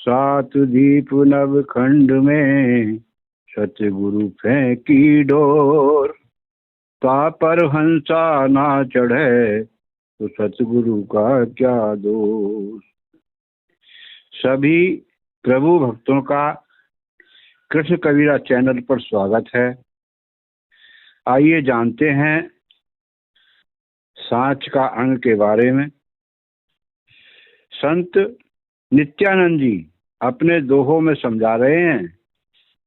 सात दीप नवखंड में सतगुरु फेंकी डोर। पर हंसा ना चढ़े तो सतगुरु का क्या दोष। सभी प्रभु भक्तों का कृष्ण कबीरा चैनल पर स्वागत है। आइए जानते हैं सांच का अंग के बारे में। संत नित्यानंद जी अपने दोहों में समझा रहे हैं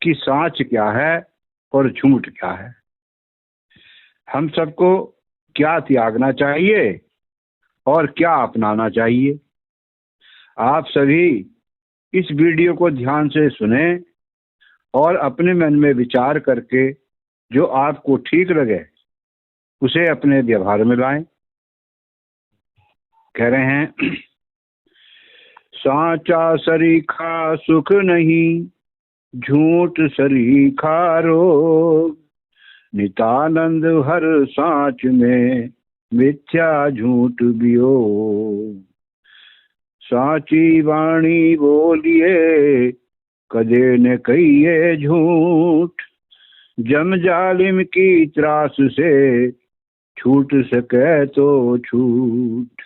कि सांच क्या है और झूठ क्या है। हम सबको क्या त्यागना चाहिए और क्या अपनाना चाहिए। आप सभी इस वीडियो को ध्यान से सुने और अपने मन में विचार करके जो आपको ठीक लगे उसे अपने व्यवहार में लाएं। कह रहे हैं, सांचा सरीखा सुख नहीं, झूठ सरीखा रोग। नितानंद हर सांच में, मिथ्या झूठ वियोग। साची वाणी बोलिए, कदे न कहिए झूठ। जम जालिम की त्रास से, छूट सके तो छूट।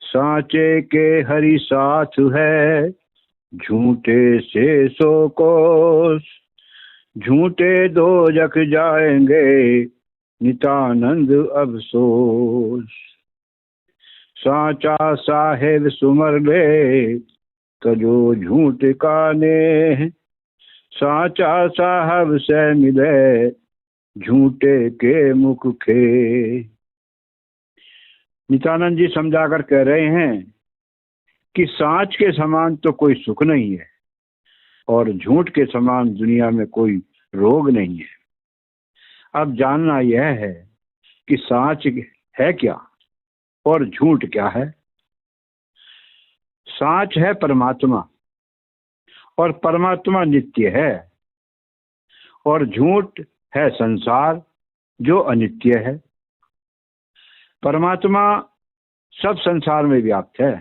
सांचे के हरि साथ है, झूठे से सो कोस। झूठे दो जख जाएंगे, नितानंद अफसोस। सांचा साहेब सुमर ले, कजो झूठ का ने। सांचा साहब से मिले, झूठे के मुख खे। नित्यानंद जी समझाकर कह रहे हैं कि सांच के समान तो कोई सुख नहीं है और झूठ के समान दुनिया में कोई रोग नहीं है। अब जानना यह है कि सांच है क्या और झूठ क्या है। सांच है परमात्मा और परमात्मा नित्य है, और झूठ है संसार जो अनित्य है। परमात्मा सब संसार में व्याप्त है,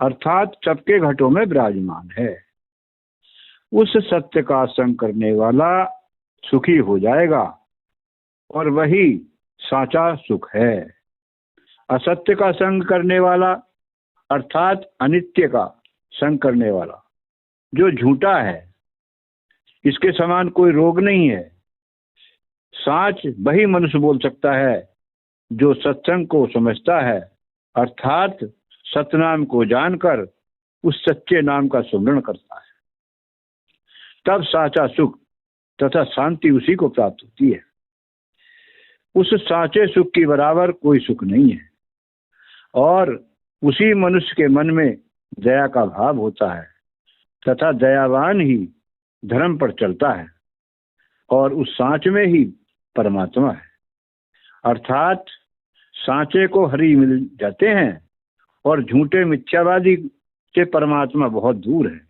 अर्थात सबके घटों में विराजमान है। उस सत्य का संग करने वाला सुखी हो जाएगा और वही साचा सुख है। असत्य का संग करने वाला अर्थात अनित्य का संग करने वाला जो झूठा है, इसके समान कोई रोग नहीं है। सांच वही मनुष्य बोल सकता है जो सत्संग को समझता है, अर्थात सतनाम को जानकर उस सच्चे नाम का सुमरण करता है। तब साचा सुख तथा शांति उसी को प्राप्त होती है। उस साचे सुख की बराबर कोई सुख नहीं है, और उसी मनुष्य के मन में दया का भाव होता है तथा दयावान ही धर्म पर चलता है, और उस सांच में ही परमात्मा है। अर्थात सांचे को हरि मिल जाते हैं और झूठे मिथ्यावादी से परमात्मा बहुत दूर है।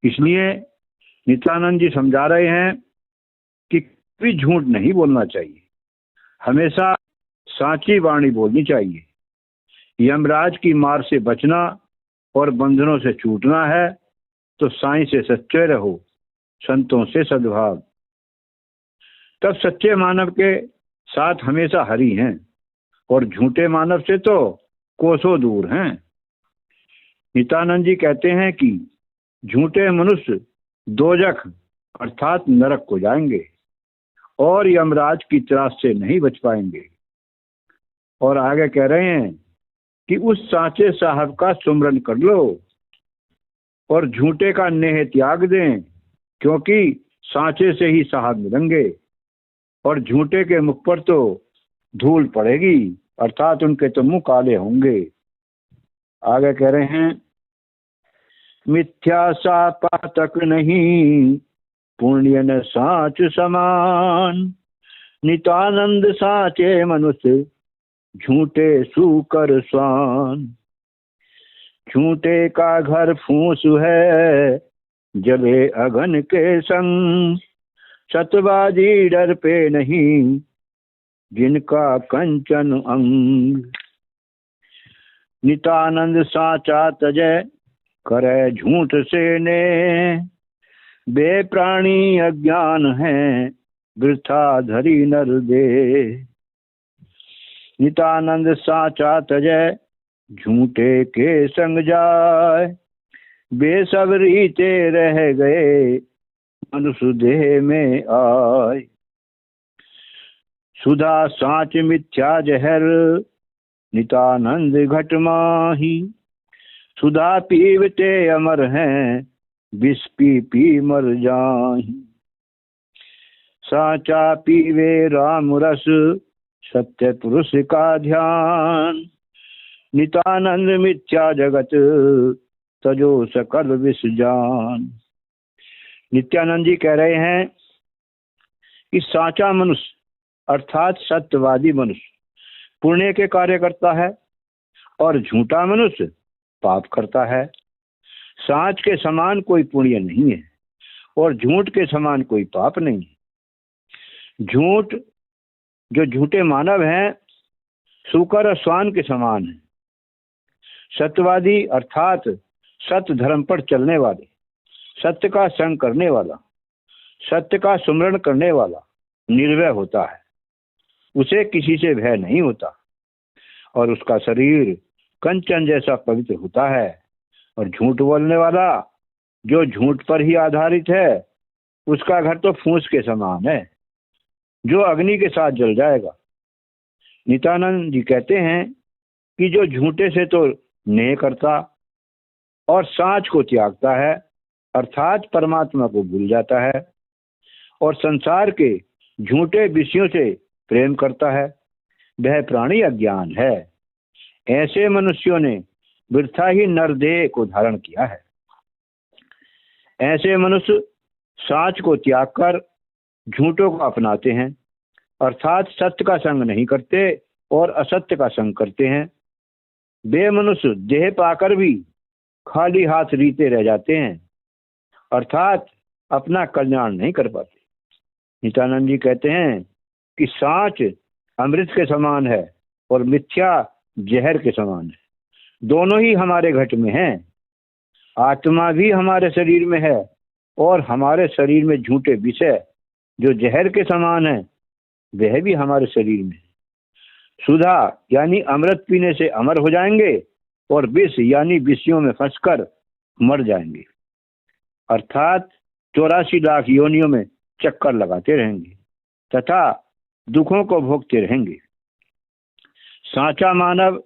इसलिए नित्यानंद जी समझा रहे हैं कि कभी झूठ नहीं बोलना चाहिए, हमेशा सांची वाणी बोलनी चाहिए। यमराज की मार से बचना और बंधनों से छूटना है तो साईं से सच्चे रहो, संतों से सद्भाव। तब सच्चे मानव के साथ हमेशा हरि हैं और झूठे मानव से तो कोसों दूर हैं। नित्यानंद जी कहते हैं कि झूठे मनुष्य दोजख अर्थात नरक को जाएंगे और यमराज की त्रास से नहीं बच पाएंगे। और आगे कह रहे हैं कि उस साचे साहब का सुमरन कर लो और झूठे का नेह त्याग दें, क्योंकि सांचे से ही साहब मिलेंगे और झूठे के मुख पर तो धूल पड़ेगी, अर्थात उनके तो मुंह काले होंगे। आगे कह रहे हैं, मिथ्या सा पातक नहीं, पुण्य न सांच समान। नितानंद साचे मनुष्य, झूठे सूकर स्वान। झूठे का घर फूस है, जले अगन के संग। सतबाजी डर पे नहीं, जिनका कंचन अंग। नितानंद साचा तजय, करे झूठ से ने, बे प्राणी अज्ञान है, वृथा धरी नर दे। नितानंद साचा तजय, झूठे के संग जाय, बेसब रीते रह गए, मनुष्य देह में आय। सुधा साच मिथ्या जहर, नितानंद घट माही, सुधा पीवते अमर हैं, विष पी पी मर जाहि। साचा पीवे राम रस, सत्य पुरुष का ध्यान, नितानंद मिथ्या जगत, तजो सकल विष जान। नित्यानंद जी कह रहे हैं कि साचा मनुष्य अर्थात सत्यवादी मनुष्य पुण्य के कार्य करता है और झूठा मनुष्य पाप करता है। साच के समान कोई पुण्य नहीं है और झूठ के समान कोई पाप नहीं है। झूठ, जो झूठे मानव हैं, सूकर और स्वान के समान है। सत्यवादी अर्थात सत्य धर्म पर चलने वाले, सत्य का संग करने वाला, सत्य का सुमरण करने वाला निर्भय होता है। उसे किसी से भय नहीं होता और उसका शरीर कंचन जैसा पवित्र होता है। और झूठ बोलने वाला, जो झूठ पर ही आधारित है, उसका घर तो फूस के समान है, जो अग्नि के साथ जल जाएगा। नित्यानंद जी कहते हैं कि जो झूठे से तो नेह करता और साच को त्यागता है, अर्थात परमात्मा को भूल जाता है, और संसार के झूठे विषयों से प्रेम करता है, वह प्राणी अज्ञान है। ऐसे मनुष्यों ने वृथा ही नरदेह को धारण किया है। ऐसे मनुष्य साच को त्याग कर झूठों को अपनाते हैं, अर्थात सत्य का संग नहीं करते और असत्य का संग करते हैं। वे मनुष्य देह पाकर भी खाली हाथ रीते रह जाते हैं, अर्थात अपना कल्याण नहीं कर पाते। नित्यानंद जी कहते हैं कि साच अमृत के समान है और मिथ्या जहर के समान है। दोनों ही हमारे घट में हैं। आत्मा भी हमारे शरीर में है और हमारे शरीर में झूठे विषय जो जहर के समान है, वह भी हमारे शरीर में है। सुधा यानी अमृत पीने से अमर हो जाएंगे और विष यानी विषयों में फंसकर मर जाएंगे, अर्थात 84 लाख योनियों में चक्कर लगाते रहेंगे तथा दुखों को भोगते रहेंगे। साचा मानव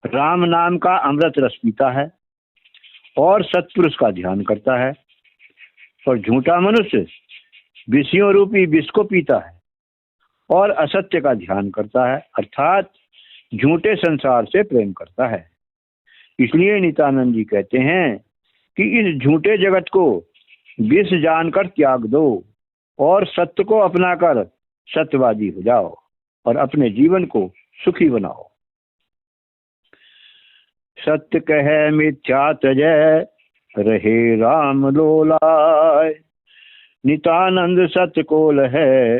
राम नाम का अमृत रस पीता है और सत्पुरुष का ध्यान करता है, और झूठा मनुष्य विषयों रूपी विष को पीता है और असत्य का ध्यान करता है, अर्थात झूठे संसार से प्रेम करता है। इसलिए नित्यानंद जी कहते हैं कि इस झूठे जगत को विष जानकर त्याग दो और सत्य को अपनाकर सत्यवादी हो जाओ और अपने जीवन को सुखी बनाओ। सत्य कहे मिथ्या तजय, रहे राम लोलाय, नितानंद सत्य कोल है,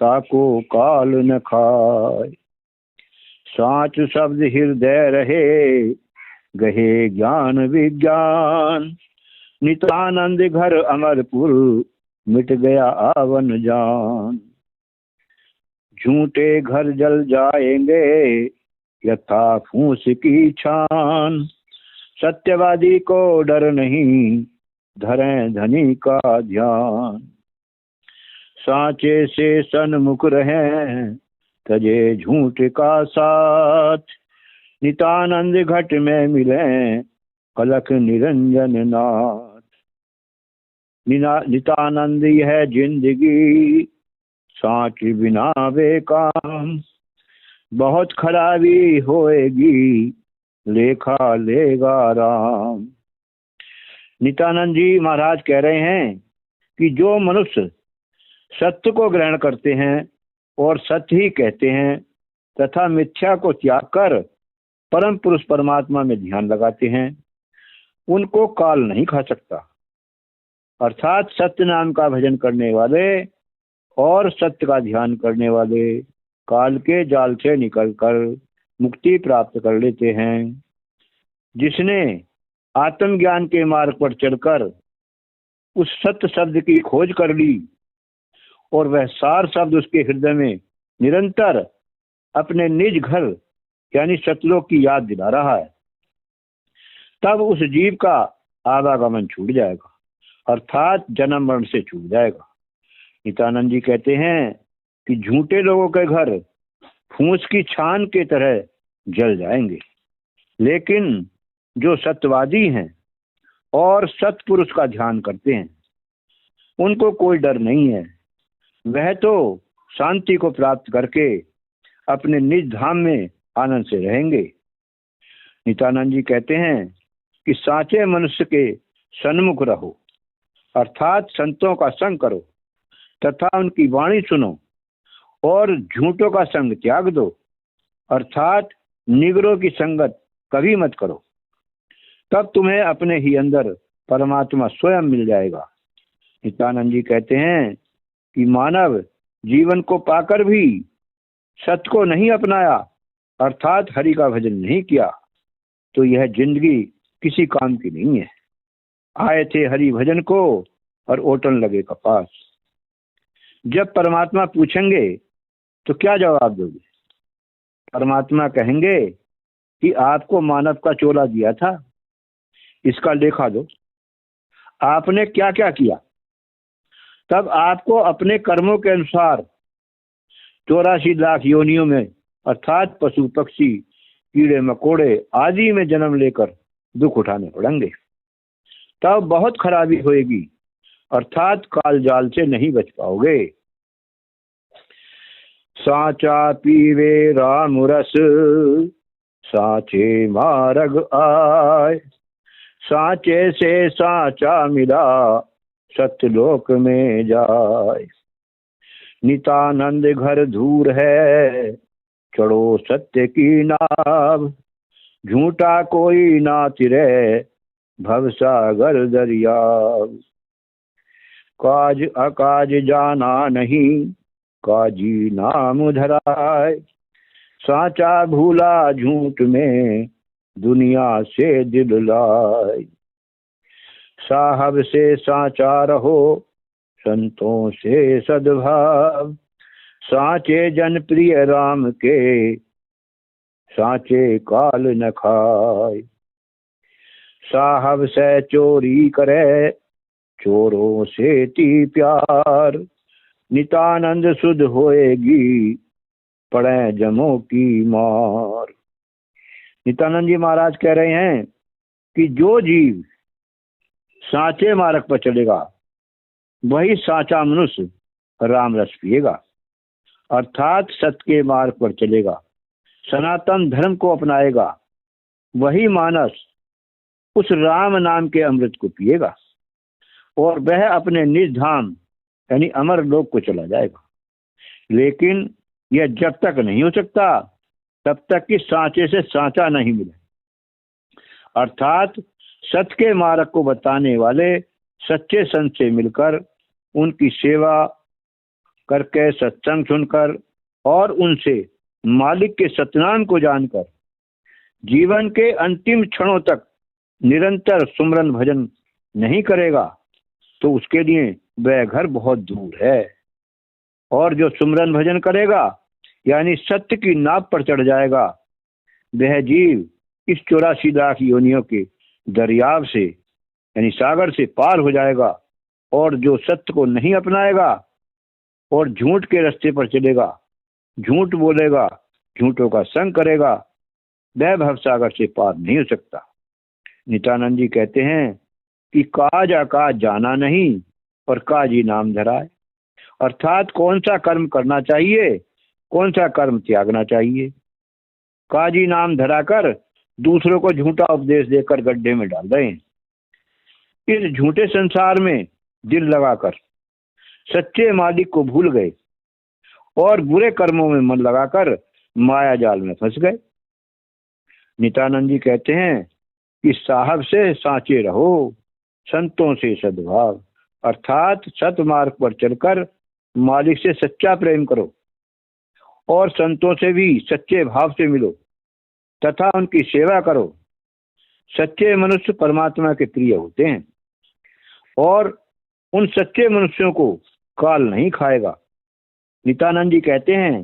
ताको काल न खाय। साच शब्द हृदय रहे, गहे ज्ञान विज्ञान, नितानंद घर अमरपुर, मिट गया आवन जान। झूठे घर जल जाएंगे, यथा फूस की छान, सत्यवादी को डर नहीं, धरें धनी का ध्यान। साचे से सन्मुख रहें, तजे झूठ का साथ, नितानंद घट में मिलें, अलख निरंजन नाथ। नितानंद यह जिंदगी, साच बिना बेकाम, बहुत खराबी होएगी, लेखा लेगा राम। नित्यानंद जी महाराज कह रहे हैं कि जो मनुष्य सत्य को ग्रहण करते हैं और सत्य ही कहते हैं तथा मिथ्या को त्याग कर परम पुरुष परमात्मा में ध्यान लगाते हैं, उनको काल नहीं खा सकता। अर्थात सत्य नाम का भजन करने वाले और सत्य का ध्यान करने वाले काल के जाल से निकलकर मुक्ति प्राप्त कर लेते हैं। जिसने आत्मज्ञान के मार्ग पर चलकर उस सत्य शब्द की खोज कर ली और वह सार शब्द उसके हृदय में निरंतर अपने निज घर यानी सतलोक की याद दिला रहा है, तब उस जीव का आवागमन छूट जाएगा, अर्थात जन्म मरण से छूट जाएगा। नित्यानंद जी कहते हैं कि झूठे लोगों के घर फूस की छान के तरह जल जाएंगे, लेकिन जो सत्यवादी हैं और सत्पुरुष का ध्यान करते हैं उनको कोई डर नहीं है। वह तो शांति को प्राप्त करके अपने निज धाम में आनंद से रहेंगे। नित्यानंद जी कहते हैं कि साचे मनुष्य के सन्मुख रहो, अर्थात संतों का संग करो तथा उनकी वाणी सुनो, और झूठों का संग त्याग दो, अर्थात निगरों की संगत कभी मत करो। तब तुम्हें अपने ही अंदर परमात्मा स्वयं मिल जाएगा। नित्यानंद जी कहते हैं कि मानव जीवन को पाकर भी सत्य को नहीं अपनाया, अर्थात हरि का भजन नहीं किया, तो यह जिंदगी किसी काम की नहीं है। आए थे हरि भजन को और ओटन लगे कपास। जब परमात्मा पूछेंगे तो क्या जवाब दोगे? परमात्मा कहेंगे कि आपको मानव का चोला दिया था, इसका लेखा दो, आपने क्या क्या किया। तब आपको अपने कर्मों के अनुसार 84 लाख योनियों में, अर्थात पशु पक्षी कीड़े मकोड़े आदि में जन्म लेकर दुख उठाने पड़ेंगे। तब बहुत खराबी होएगी, अर्थात काल जाल से नहीं बच पाओगे। साचा पीवे राम रस, साचे मार्ग आए, साचे से साचा मिला, सत्यलोक में जाए। नितानंद घर दूर है, चढ़ो सत्य की नाव, झूठा कोई ना तिरे, भवसागर दरियाव। काज अकाज जाना नहीं, काजी नाम धराए, साचा भूला झूठ में, दुनिया से दिल लाए। साहब से साचा रहो, संतों से सद्भाव, साचे जन प्रिय राम के, साचे काल न खाए। साहब से चोरी करे, चोरों से ती प्यार, नितानंद सुध होएगी, पड़े जमों की मार। नित्यानंद जी महाराज कह रहे हैं कि जो जीव साचे मार्ग पर चलेगा वही साचा मनुष्य राम रस पिएगा, अर्थात सत्य के मार्ग पर चलेगा, सनातन धर्म को अपनाएगा, वही मानस उस राम नाम के अमृत को पिएगा और वह अपने निज धाम यानी अमर लोक को चला जाएगा। लेकिन यह जब तक नहीं हो सकता तब तक कि साचे से साचा नहीं मिले, अर्थात सत्य के मार्ग को बताने वाले सच्चे संत से मिलकर, उनकी सेवा करके, सत्संग सुनकर और उनसे मालिक के सतनाम को जानकर जीवन के अंतिम क्षणों तक निरंतर सुमरन भजन नहीं करेगा तो उसके लिए वह घर बहुत दूर है। और जो सुमरन भजन करेगा यानी सत्य की नाव पर चढ़ जाएगा, वह जीव इस 84 लाख योनियों के दरियाव से यानी सागर से पार हो जाएगा। और जो सत्य को नहीं अपनाएगा और झूठ के रास्ते पर चलेगा, झूठ बोलेगा, झूठों का संग करेगा, वह भवसागर से पार नहीं हो सकता। नित्यानंद जी कहते हैं कि काज अकाज जाना नहीं और काजी नाम धराए, अर्थात कौन सा कर्म करना चाहिए, कौन सा कर्म त्यागना चाहिए। काजी नाम धराकर दूसरों को झूठा उपदेश देकर गड्ढे में डाल रहे हैं। इस झूठे संसार में दिल लगाकर सच्चे मालिक को भूल गए और बुरे कर्मों में मन लगाकर माया जाल में फंस गए। नित्यानंद जी कहते हैं कि साहब से साचे रहो, संतों से सद्भाव, अर्थात सत मार्ग पर चलकर मालिक से सच्चा प्रेम करो और संतों से भी सच्चे भाव से मिलो तथा उनकी सेवा करो। सच्चे मनुष्य परमात्मा के प्रिय होते हैं और उन सच्चे मनुष्यों को काल नहीं खाएगा। नित्यानंद जी कहते हैं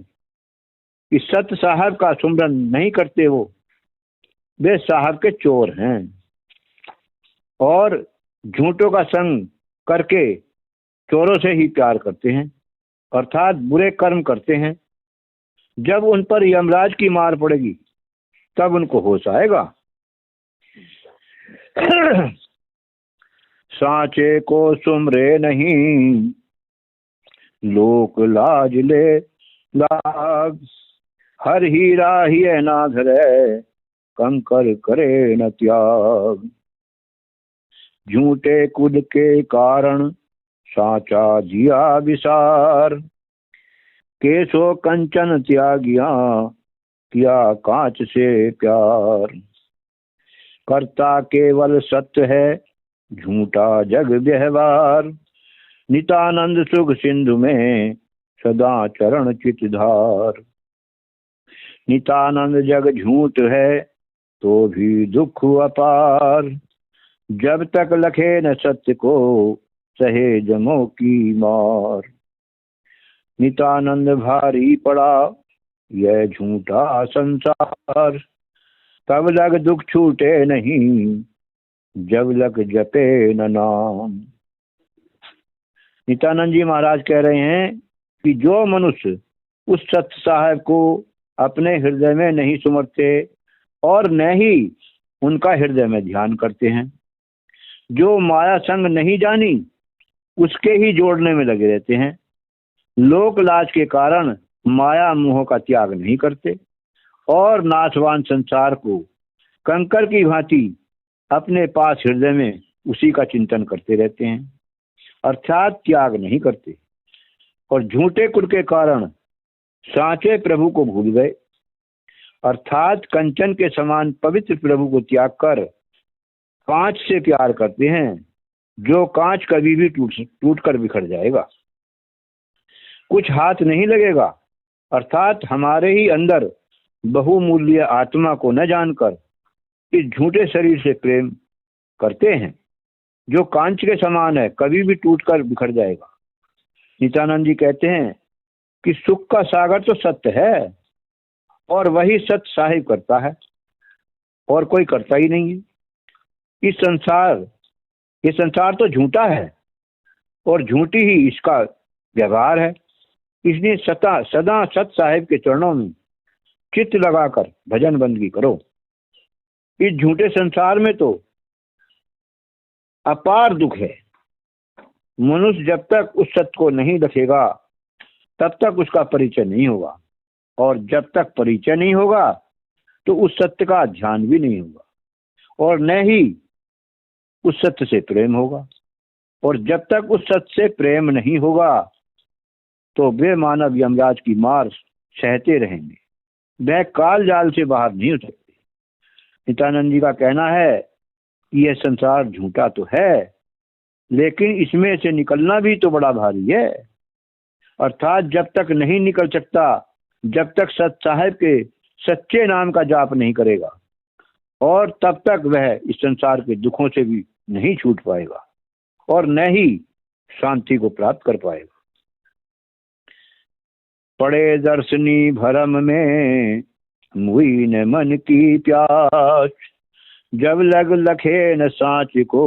कि सत साहब का सुमरन नहीं करते वे साहब के चोर हैं और झूठों का संग करके चोरों से ही प्यार करते हैं, अर्थात बुरे कर्म करते हैं। जब उन पर यमराज की मार पड़ेगी तब उनको होश आएगा। सांचे को सुमरे नहीं लोक लाज ले लाग, हर हीरा ही ना धरे कंकर करे न त्याग। झूठे कुल के कारण साचा जिया विसार, केसो कंचन त्यागिया किया कांच से प्यार। कर्ता केवल सत्य है झूठा जग व्यवहार, नित्यानंद सुख सिंधु में सदा चरण चितधार। नित्यानंद जग झूठ है तो भी दुख अपार, जब तक लखे न सत्य को सहे जमों की मार। नित्यानंद भारी पड़ा यह झूठा संसार, तब लग दुख छूटे नहीं जब लग जपे न नाम। नित्यानंद जी महाराज कह रहे हैं कि जो मनुष्य उस सत्य साहब को अपने हृदय में नहीं सुमरते और न ही उनका हृदय में ध्यान करते हैं, जो माया संग नहीं जानी उसके ही जोड़ने में लगे रहते हैं, लोक लाज के कारण माया मोह का त्याग नहीं करते और नाशवान संसार को कंकर की भांति अपने पास हृदय में उसी का चिंतन करते रहते हैं, अर्थात त्याग नहीं करते। और झूठे कुल के कारण सांचे प्रभु को भूल गए, अर्थात कंचन के समान पवित्र प्रभु को त्याग कर कांच से प्यार करते हैं, जो कांच कभी भी टूट कर बिखर जाएगा, कुछ हाथ नहीं लगेगा। अर्थात हमारे ही अंदर बहुमूल्य आत्मा को न जानकर इस झूठे शरीर से प्रेम करते हैं, जो कांच के समान है, कभी भी टूटकर बिखर जाएगा। नित्यानंद जी कहते हैं कि सुख का सागर तो सत्य है और वही सत्य साहिब करता है और कोई करता ही नहीं है। ये संसार तो झूठा है और झूठी ही इसका व्यवहार है, इसलिए सदा सत साहिब के चरणों में चित्त लगाकर भजन बंदगी करो। इस झूठे संसार में तो अपार दुख है। मनुष्य जब तक उस सत्य को नहीं रखेगा तब तक उसका परिचय नहीं होगा, और जब तक परिचय नहीं होगा तो उस सत्य का ध्यान भी नहीं होगा और न ही उस सत्य से प्रेम होगा। और जब तक उस सत्य से प्रेम नहीं होगा तो वे मानव यमराज की मार सहते रहेंगे, वह काल जाल से बाहर नहीं हो सकते। नित्यानंद जी का कहना है कि यह संसार झूठा तो है, लेकिन इसमें से निकलना भी तो बड़ा भारी है। अर्थात जब तक नहीं निकल सकता, जब तक सत साहिब के सच्चे नाम का जाप नहीं करेगा, और तब तक वह इस संसार के दुखों से भी नहीं छूट पाएगा और न ही शांति को प्राप्त कर पाएगा। पड़े दर्शनी भरम में मुई न मन की प्यास, जब लग लखे न साँच को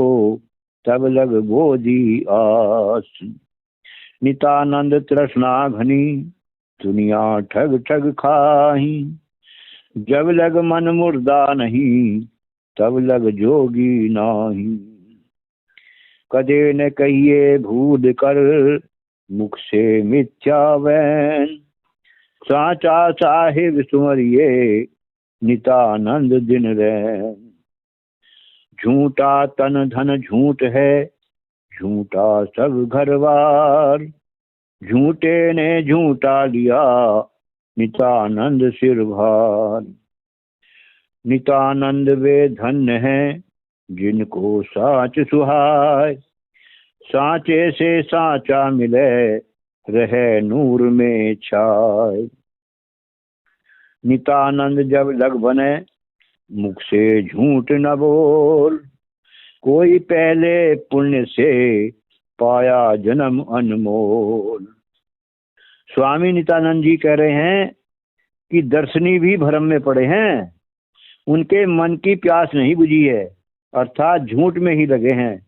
तब लग बोधी आस। नित्यानंद तृष्णा घनी दुनिया ठग ठग खाही, जब लग मन मुर्दा नहीं तब लग जोगी नाही। कदे न कहिए भूल कर मुख से मिथ्या वैन, साचा साहिब सुमरिए नित्यानंद दिन रैन। झूठा तन धन झूठ है झूठा सब घरवार, झूठे ने झूठा लिया नित्यानंद सिर भार। नित्यानंद वे धन्य हैं जिनको साच सुहाय, साचे से साचा मिले रहे नूर में छाय। नित्यानंद जब लग बने मुख से झूठ न बोल, कोई पहले पुण्य से पाया जन्म अनमोल। स्वामी नित्यानंद जी कह रहे हैं कि दर्शनी भी भ्रम में पड़े हैं, उनके मन की प्यास नहीं बुझी है, अर्थात झूठ में ही लगे हैं,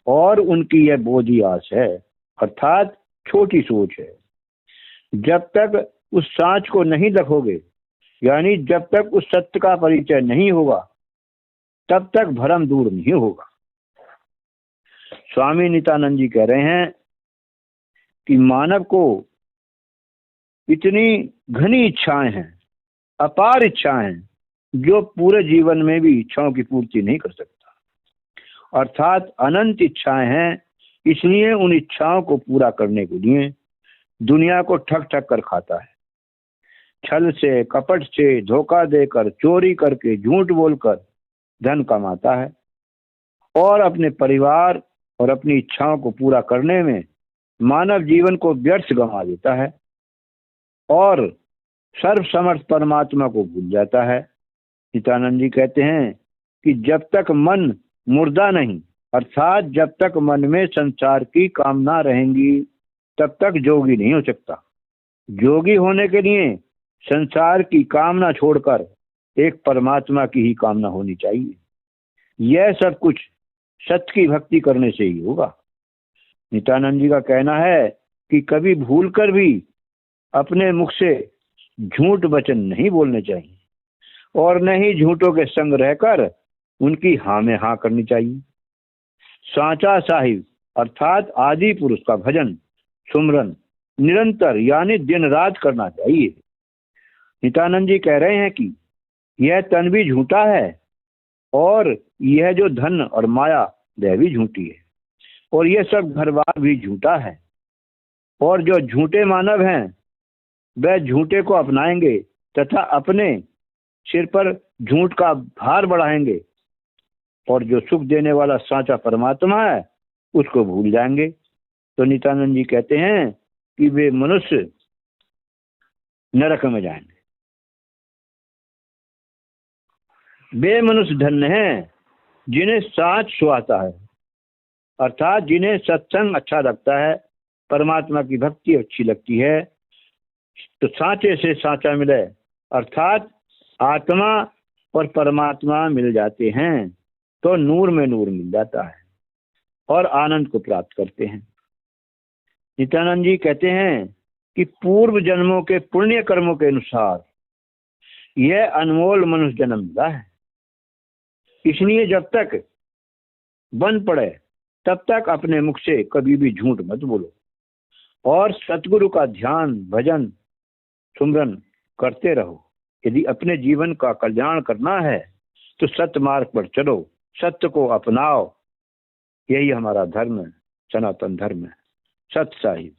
और उनकी यह बोझी आस है, अर्थात छोटी सोच है। जब तक उस सांच को नहीं देखोगे, यानी जब तक उस सत्य का परिचय नहीं होगा, तब तक भ्रम दूर नहीं होगा। स्वामी नित्यानंद जी कह रहे हैं कि मानव को इतनी घनी इच्छाएं हैं, अपार इच्छाएं हैं, जो पूरे जीवन में भी इच्छाओं की पूर्ति नहीं कर सकता, अर्थात अनंत इच्छाएं हैं। इसलिए उन इच्छाओं को पूरा करने के लिए दुनिया को ठग ठग कर खाता है, छल से, कपट से, धोखा देकर, चोरी करके, झूठ बोलकर धन कमाता है, और अपने परिवार और अपनी इच्छाओं को पूरा करने में मानव जीवन को व्यर्थ गंवा देता है और सर्वसमर्थ परमात्मा को भूल जाता है। नित्यानंद जी कहते हैं कि जब तक मन मुर्दा नहीं, अर्थात जब तक मन में संसार की कामना रहेंगी, तब तक जोगी नहीं हो सकता। जोगी होने के लिए संसार की कामना छोड़कर एक परमात्मा की ही कामना होनी चाहिए। यह सब कुछ सत्य की भक्ति करने से ही होगा। नित्यानंद जी का कहना है कि कभी भूलकर भी अपने मुख से झूठ वचन नहीं बोलने चाहिए, और न ही झूठों के संग रहकर उनकी हाँ में हाँ करनी चाहिए। सांचा साहिब अर्थात आदि पुरुष का भजन सुमरन निरंतर यानी दिन रात करना चाहिए। नित्यानंद जी कह रहे हैं कि यह तन भी झूठा है, और यह जो धन और माया वह भी झूठी है, और यह सब घर बार भी झूठा है, और जो झूठे मानव हैं वह झूठे को अपनाएंगे तथा अपने सिर पर झूठ का भार बढ़ाएंगे, और जो सुख देने वाला साचा परमात्मा है उसको भूल जाएंगे। तो नित्यानंद जी कहते हैं कि वे मनुष्य नरक में जाएंगे। वे मनुष्य धन्य हैं जिन्हें साच सुहाता है, अर्थात जिन्हें सत्संग अच्छा लगता है, परमात्मा की भक्ति अच्छी लगती है, तो साचे से साचा मिले, अर्थात आत्मा और परमात्मा मिल जाते हैं, तो नूर में नूर मिल जाता है और आनंद को प्राप्त करते हैं। नित्यानंद जी कहते हैं कि पूर्व जन्मों के पुण्य कर्मों के अनुसार यह अनमोल मनुष्य जन्म मिला है। इसलिए जब तक बन पड़े तब तक अपने मुख से कभी भी झूठ मत बोलो, और सतगुरु का ध्यान भजन सुमरन करते रहो। यदि अपने जीवन का कल्याण करना है तो सत्य मार्ग पर चलो, सत्य को अपनाओ। यही हमारा धर्म है, सनातन धर्म है। सत्य साहिब।